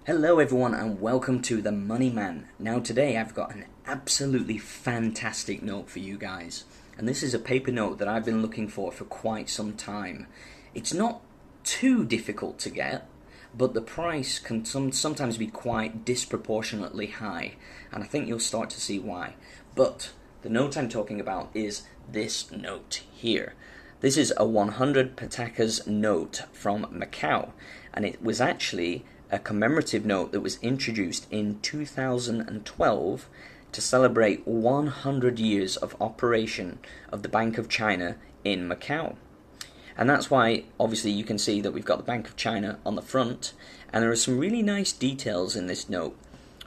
Hello everyone and welcome to the Money Man. Now today I've got an absolutely fantastic note for you guys. And this is a paper note that I've been looking for quite some time. It's not too difficult to get, but the price can sometimes be quite disproportionately high. And I think you'll start to see why. But the note I'm talking about is this note here. This is a 100 Patacas note from Macau. And it was actually a commemorative note that was introduced in 2012 to celebrate 100 years of operation of the Bank of China in Macau. And that's why obviously you can see that we've got the Bank of China on the front, and there are some really nice details in this note.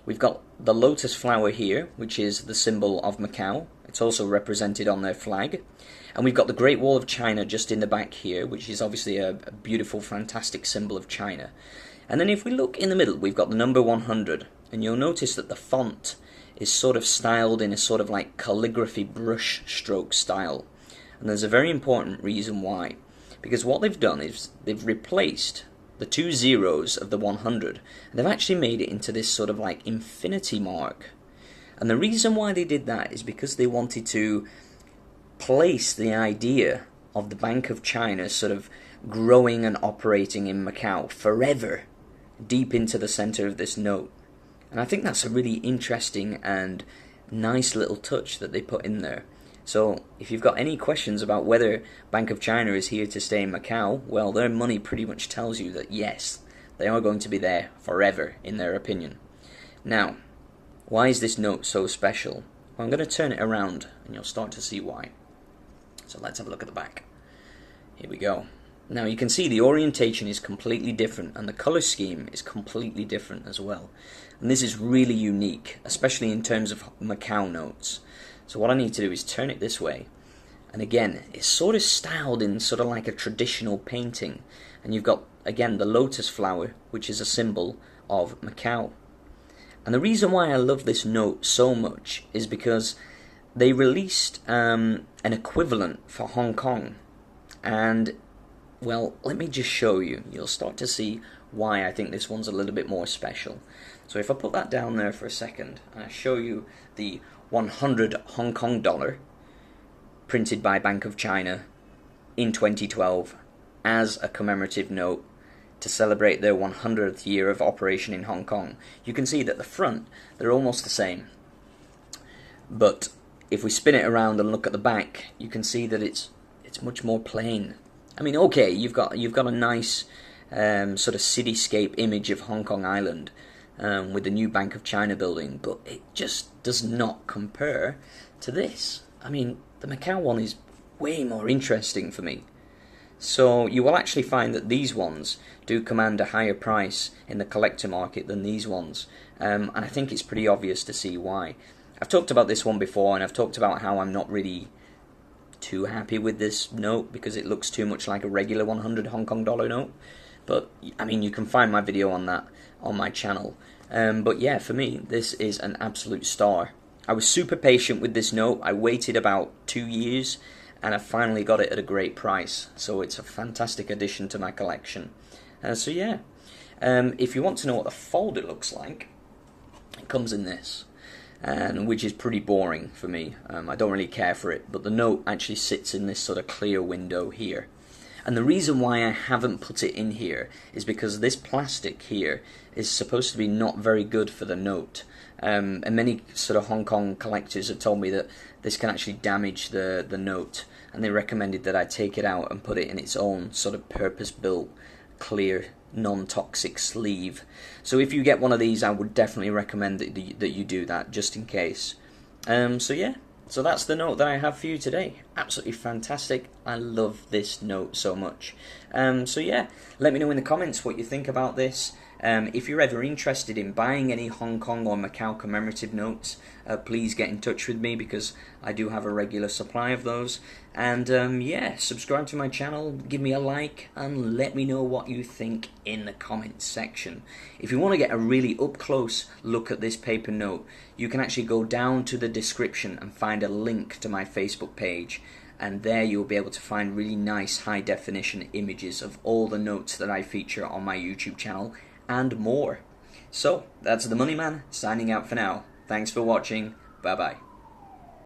We've got the lotus flower here, which is the symbol of Macau. It's also represented on their flag. And we've got the Great Wall of China just in the back here, which is obviously a beautiful, fantastic symbol of China. And then if we look in the middle, we've got the number 100, and you'll notice that the font is sort of styled in a sort of like calligraphy brush stroke style. And there's a very important reason why. Because what they've done is they've replaced the two zeros of the 100, and they've actually made it into this sort of like infinity mark. And the reason why they did that is because they wanted to place the idea of the Bank of China sort of growing and operating in Macau forever deep into the center of this note. And I think that's a really interesting and nice little touch that they put in there. So if you've got any questions about whether Bank of China is here to stay in Macau, well, their money pretty much tells you that yes, they are going to be there forever in their opinion. Now, why is this note so special? Well, I'm going to turn it around and you'll start to see why. So let's have a look at the back. Here we go. Now you can see the orientation is completely different and the color scheme is completely different as well. And this is really unique, especially in terms of Macau notes. So what I need to do is turn it this way. And again, it's sort of styled in sort of like a traditional painting. And you've got, again, the lotus flower, which is a symbol of Macau. And the reason why I love this note so much is because they released an equivalent for Hong Kong. And well, let me just show you. You'll start to see why I think this one's a little bit more special. So if I put that down there for a second, and I show you the 100 Hong Kong dollar printed by Bank of China in 2012 as a commemorative note to celebrate their 100th year of operation in Hong Kong, you can see that the front, they're almost the same. But if we spin it around and look at the back, you can see that it's much more plain. I mean, okay, you've got a nice sort of cityscape image of Hong Kong Island with the new Bank of China building, but it just does not compare to this. I mean, the Macau one is way more interesting for me. So you will actually find that these ones do command a higher price in the collector market than these ones, and I think it's pretty obvious to see why. I've talked about this one before, and I've talked about how I'm not really too happy with this note because it looks too much like a regular 100 Hong Kong dollar note. But I mean, you can find my video on that on my channel. But yeah, for me, this is an absolute star. I was super patient with this note. I waited about 2 years and I finally got it at a great price. So it's a fantastic addition to my collection. So yeah, if you want to know what the folder looks like, it comes in this. And which is pretty boring for me. I don't really care for it, but the note actually sits in this sort of clear window here. And the reason why I haven't put it in here is because this plastic here is supposed to be not very good for the note. And many sort of Hong Kong collectors have told me that this can actually damage the note, and they recommended that I take it out and put it in its own sort of purpose-built clear non-toxic sleeve. So if you get one of these, I would definitely recommend that you do that just in case. So yeah, so that's the note that I have for you today. Absolutely fantastic. I love this note so much. So yeah, let me know in the comments what you think about this. If you're ever interested in buying any Hong Kong or Macau commemorative notes, please get in touch with me because I do have a regular supply of those. And yeah, subscribe to my channel, give me a like, and let me know what you think in the comments section. If you want to get a really up-close look at this paper note, you can actually go down to the description and find a link to my Facebook page. And there you'll be able to find really nice high-definition images of all the notes that I feature on my YouTube channel and more. So, that's the Money Man signing out for now. Thanks for watching. Bye bye.